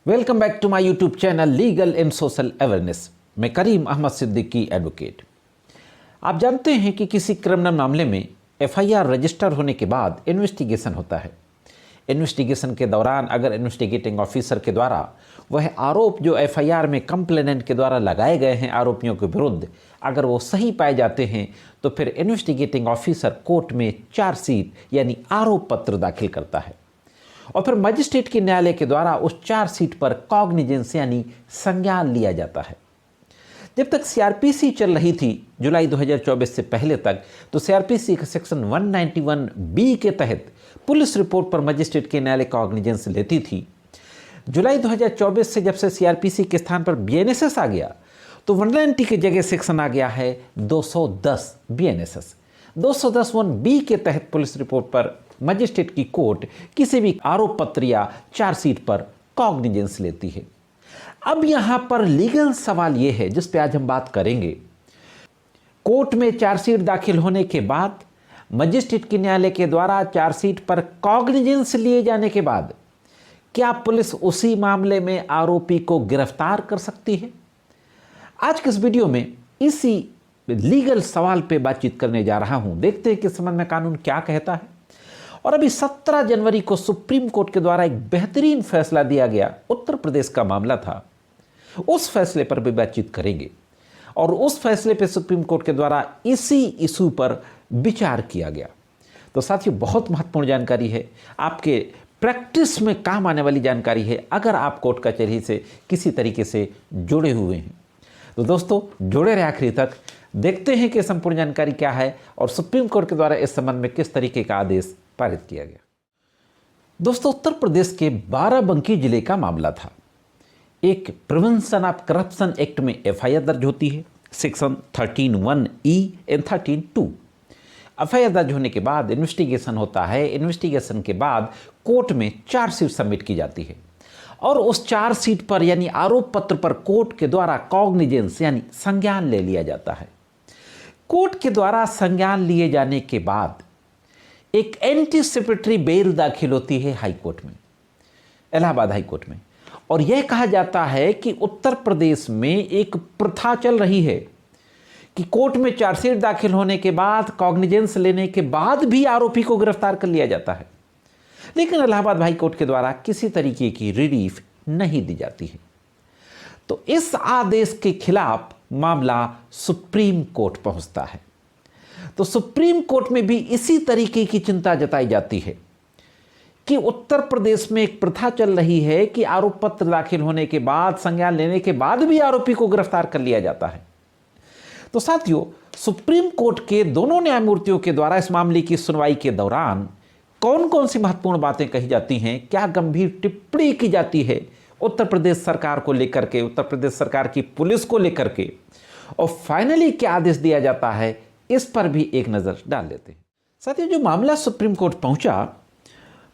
Welcome back to my YouTube channel legal and social awareness. मैं Karim Ahmad Siddiqui advocate. आप जानते हैं कि किसी क्रिमिनल मामले में एफआईआर रजिस्टर होने के बाद इन्वेस्टिगेशन होता है। इन्वेस्टिगेशन के दौरान अगर इन्वेस्टिगेटिंग ऑफिसर के द्वारा वह आरोप जो एफआईआर में कंप्लेनेंट के द्वारा लगाए गए हैं आरोपियों के विरुद्ध अगर वो सही पाए जाते हैं तो फिर इन्वेस्टिगेटिंग ऑफिसर कोर्ट में चार्जशीट यानी आरोप पत्र दाखिल करता है और फिर मजिस्ट्रेट के न्यायालय के द्वारा उस चार्जशीट पर कॉग्निजेंस यानी संज्ञान लिया जाता है। जब तक सीआरपीसी चल रही थी जुलाई 2024 से पहले तक, तो सीआरपीसी के सेक्शन 191 बी के तहत पुलिस रिपोर्ट पर मजिस्ट्रेट के न्यायालय कॉग्निजेंस लेती थी। जुलाई 2024 से जब से सीआरपीसी के स्थान पर बीएनएसएस आ गया तो 190 की जगह सेक्शन आ गया है 210 बीएनएसएस। 210(1) बी के तहत पुलिस रिपोर्ट पर मजिस्ट्रेट की कोर्ट किसी भी आरोप पत्र या चार्जशीट पर कॉग्निजेंस लेती है। अब यहां पर लीगल सवाल यह है जिस पे आज हम बात करेंगे। कोर्ट में चार्जशीट दाखिल होने के बाद मजिस्ट्रेट के न्यायालय के द्वारा चार्जशीट पर कॉग्निजेंस लिए जाने के बाद क्या पुलिस उसी मामले में आरोपी को गिरफ्तार कर सकती है? आज के इस वीडियो में इसी लीगल सवाल पे बातचीत करने जा रहा हूं। देखते हैं कि इस संबंध में कानून क्या कहता है। और अभी 17 जनवरी को सुप्रीम कोर्ट के द्वारा एक बेहतरीन फैसला दिया गया। उत्तर प्रदेश का मामला था, उस फैसले पर भी बातचीत करेंगे और उस फैसले पर सुप्रीम कोर्ट के द्वारा इसी इशू पर विचार किया गया। तो साथियों, बहुत महत्वपूर्ण जानकारी है, आपके प्रैक्टिस में काम आने वाली जानकारी है अगर आप कोर्ट कचहरी से किसी तरीके से जुड़े हुए हैं। तो दोस्तों, जुड़े रहे आखिरी तक, देखते हैं कि संपूर्ण जानकारी क्या है और सुप्रीम कोर्ट के द्वारा इस संबंध में किस तरीके का आदेश पारित किया गया। दोस्तों, उत्तर प्रदेश के बाराबंकी जिले का मामला था। एक प्रिवेंशन ऑफ करप्शन एक्ट में एफआईआर दर्ज होती है, सेक्शन 13(1)(e) एंड 13(2). एफआईआर दर्ज होने के बाद इन्वेस्टिगेशन होता है। इन्वेस्टिगेशन के बाद कोर्ट में चार्जशीट सबमिट की जाती है और उस चार्जशीट पर यानी आरोप पत्र पर कोर्ट के द्वारा कॉग्निजेंस यानी संज्ञान ले लिया जाता है। कोर्ट के द्वारा संज्ञान लिए जाने के बाद एक एंटीसिपेटरी बेल दाखिल होती है हाई कोर्ट में, इलाहाबाद हाई कोर्ट में। और यह कहा जाता है कि उत्तर प्रदेश में एक प्रथा चल रही है कि कोर्ट में चार्जशीट दाखिल होने के बाद कॉग्निजेंस लेने के बाद भी आरोपी को गिरफ्तार कर लिया जाता है, लेकिन इलाहाबाद हाई कोर्ट के द्वारा किसी तरीके की रिलीफ नहीं दी जाती है। तो इस आदेश के खिलाफ मामला सुप्रीम कोर्ट पहुंचता है। तो सुप्रीम कोर्ट में भी इसी तरीके की चिंता जताई जाती है कि उत्तर प्रदेश में एक प्रथा चल रही है कि आरोप पत्र दाखिल होने के बाद, संज्ञान लेने के बाद भी आरोपी को गिरफ्तार कर लिया जाता है। तो साथियों, सुप्रीम कोर्ट के दोनों न्यायमूर्तियों के द्वारा इस मामले की सुनवाई के दौरान कौन कौन सी महत्वपूर्ण बातें कही जाती हैं, क्या गंभीर टिप्पणी की जाती है उत्तर प्रदेश सरकार को लेकर के, उत्तर प्रदेश सरकार की पुलिस को लेकर के, और फाइनली क्या आदेश दिया जाता है, इस पर भी एक नज़र डाल लेते हैं। साथियों, जो मामला सुप्रीम कोर्ट पहुंचा,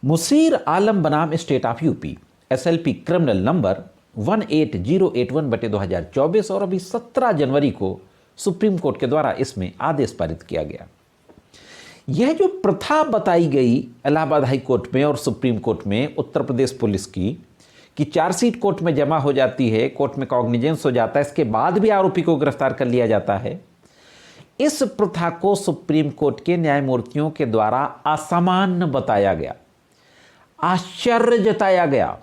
मुसीर आलम बनाम state of UP, SLP criminal number 18081/2024, और अभी 17 जनवरी को सुप्रीम कोर्ट के द्वारा इसमें आदेश पारित किया गया। यह जो प्रथा बताई गई इलाहाबाद हाई कोर्ट में और सुप्रीम कोर्ट में उत्तर प्रदेश पुलिस की कि चार्जशीट कोर्ट में जमा हो जाती है, कोर्ट में कॉग्निजेंस हो जाता है, इसके बाद भी आरोपी को गिरफ्तार कर लिया जाता है, इस प्रथा को सुप्रीम कोर्ट के न्यायमूर्तियों के द्वारा असामान्य बताया गया, आश्चर्य जताया गया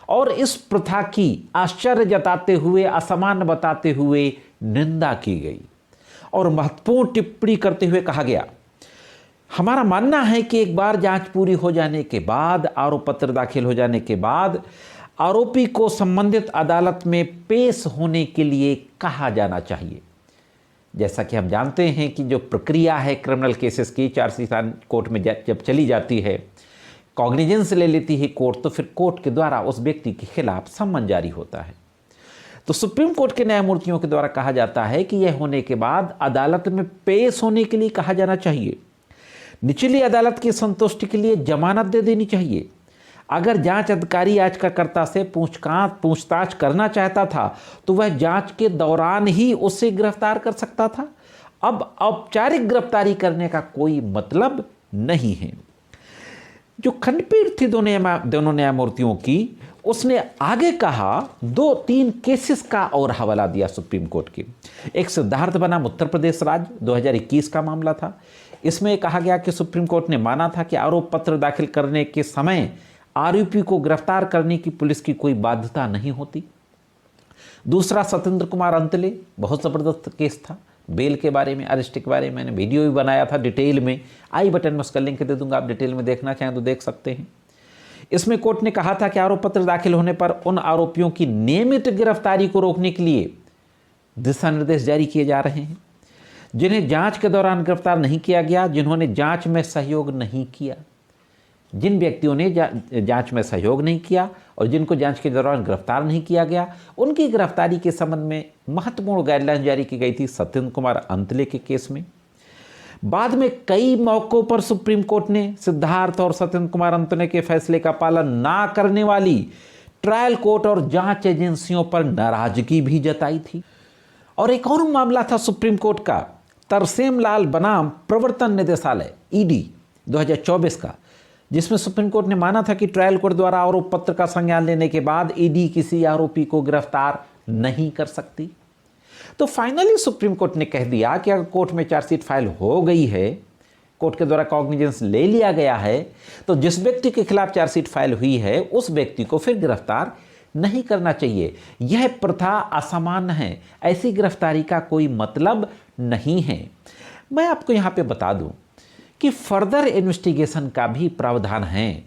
और इस प्रथा की आश्चर्य जताते हुए, असामान्य बताते हुए निंदा की गई और महत्वपूर्ण टिप्पणी करते हुए कहा गया, हमारा मानना है कि एक बार जांच पूरी हो जाने के बाद, आरोप पत्र दाखिल हो जाने के बाद आरोपी को संबंधित अदालत में पेश होने के लिए कहा जाना चाहिए। जैसा कि हम जानते हैं कि जो प्रक्रिया है क्रिमिनल केसेस की, चार्जशीट कोर्ट में जब चली जाती है, कॉग्निजेंस ले लेती है कोर्ट, तो फिर कोर्ट के द्वारा उस व्यक्ति के खिलाफ सम्मन जारी होता है। तो सुप्रीम कोर्ट के न्यायमूर्तियों के द्वारा कहा जाता है कि यह होने के बाद अदालत में पेश होने के लिए कहा जाना चाहिए। निचली अदालत की संतुष्टि के लिए जमानत दे देनी चाहिए। अगर जांच अधिकारी याचिकाकर्ता से पूछताछ करना चाहता था तो वह जांच के दौरान ही उसे गिरफ्तार कर सकता था। अब औपचारिक गिरफ्तारी करने का कोई मतलब नहीं है। जो खंडपीठ थी दोनों न्यायमूर्तियों की, उसने आगे कहा 2-3 केसेस का और हवाला दिया सुप्रीम कोर्ट की। एक सिद्धार्थ बनाम उत्तर प्रदेश राज्य 2021 का मामला था। इसमें कहा गया कि सुप्रीम कोर्ट ने माना था कि आरोप पत्र दाखिल करने के समय आरोपी को गिरफ्तार करने की पुलिस की कोई बाध्यता नहीं होती। दूसरा सत्येंद्र कुमार अंतले, बहुत ज़बरदस्त केस था। बेल के बारे में, अरेस्ट के बारे में मैंने वीडियो भी बनाया था डिटेल में, आई बटन में उसका लिंक दे दूंगा, आप डिटेल में देखना चाहें तो देख सकते हैं। इसमें कोर्ट ने कहा था कि आरोप पत्र दाखिल होने पर उन आरोपियों की नियमित गिरफ्तारी को रोकने के लिए दिशा निर्देश जारी किए जा रहे हैं। जिन्हें जांच के दौरान गिरफ्तार नहीं किया गया, जिन्होंने जांच में सहयोग नहीं किया, जिन व्यक्तियों ने जांच में सहयोग नहीं किया और जिनको जांच के दौरान गिरफ्तार नहीं किया गया, उनकी गिरफ्तारी के संबंध में महत्वपूर्ण गाइडलाइन जारी की गई थी सत्येंद्र कुमार अंतले के केस में। बाद में कई मौकों पर सुप्रीम कोर्ट ने सिद्धार्थ और सत्येंद्र कुमार अंतले के फैसले का पालन ना करने वाली ट्रायल कोर्ट और जांच एजेंसियों पर नाराजगी भी जताई थी। और एक और मामला था सुप्रीम कोर्ट का, तरसेम लाल बनाम प्रवर्तन निदेशालय ईडी 2024 का, जिसमें सुप्रीम कोर्ट ने माना था कि ट्रायल कोर्ट द्वारा आरोप पत्र का संज्ञान लेने के बाद ईडी किसी आरोपी को गिरफ्तार नहीं कर सकती। तो फाइनली सुप्रीम कोर्ट ने कह दिया कि अगर कोर्ट में चार्जशीट फाइल हो गई है, कोर्ट के द्वारा कॉग्निजेंस ले लिया गया है, तो जिस व्यक्ति के खिलाफ चार्जशीट फाइल हुई है उस व्यक्ति को फिर गिरफ्तार नहीं करना चाहिए। यह प्रथा असामान्य है, ऐसी गिरफ्तारी का कोई मतलब नहीं है। मैं आपको यहाँ पे बता दूं कि फर्दर इन्वेस्टिगेशन का भी प्रावधान है।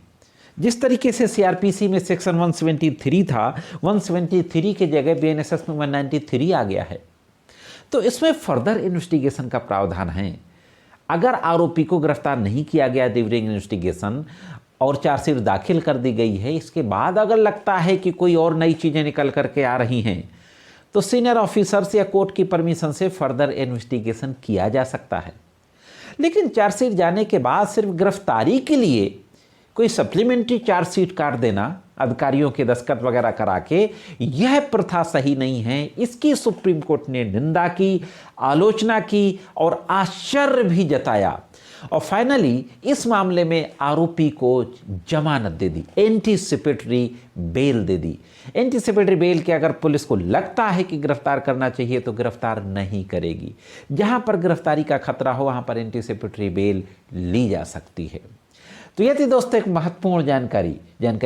जिस तरीके से सीआरपीसी में सेक्शन 173 था, 173 की जगह बीएनएसएस में 193 आ गया है। तो इसमें फर्दर इन्वेस्टिगेशन का प्रावधान है। अगर आरोपी को गिरफ्तार नहीं किया गया ड्यूरिंग इन्वेस्टिगेशन और चार्जशीट दाखिल कर दी गई है, इसके बाद अगर लगता है कि कोई और नई चीज़ें निकल करके आ रही हैं, तो सीनियर ऑफिसर्स या कोर्ट की परमिशन से फर्दर इन्वेस्टिगेशन किया जा सकता है। लेकिन चार्जशीट जाने के बाद सिर्फ गिरफ्तारी के लिए कोई सप्लीमेंट्री चार्जशीट काट देना अधिकारियों के दस्तखत वगैरह करा के, यह प्रथा सही नहीं है। इसकी सुप्रीम कोर्ट ने निंदा की, आलोचना की और आश्चर्य भी जताया और फाइनली इस मामले में आरोपी को जमानत दे दी, एंटीसिपेटरी बेल दे दी। एंटीसिपेटरी बेल के अगर पुलिस को लगता है कि गिरफ्तार करना चाहिए तो गिरफ्तार नहीं करेगी। जहां पर गिरफ्तारी का खतरा हो वहां पर एंटीसिपेटरी बेल ली जा सकती है। तो यह थी दोस्तों एक महत्वपूर्ण जानकारी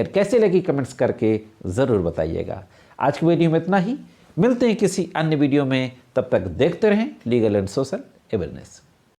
कैसे लगी कमेंट्स करके ज़रूर बताइएगा। आज की वीडियो में इतना ही, मिलते हैं किसी अन्य वीडियो में, तब तक देखते रहें लीगल एंड सोशल अवेयरनेस।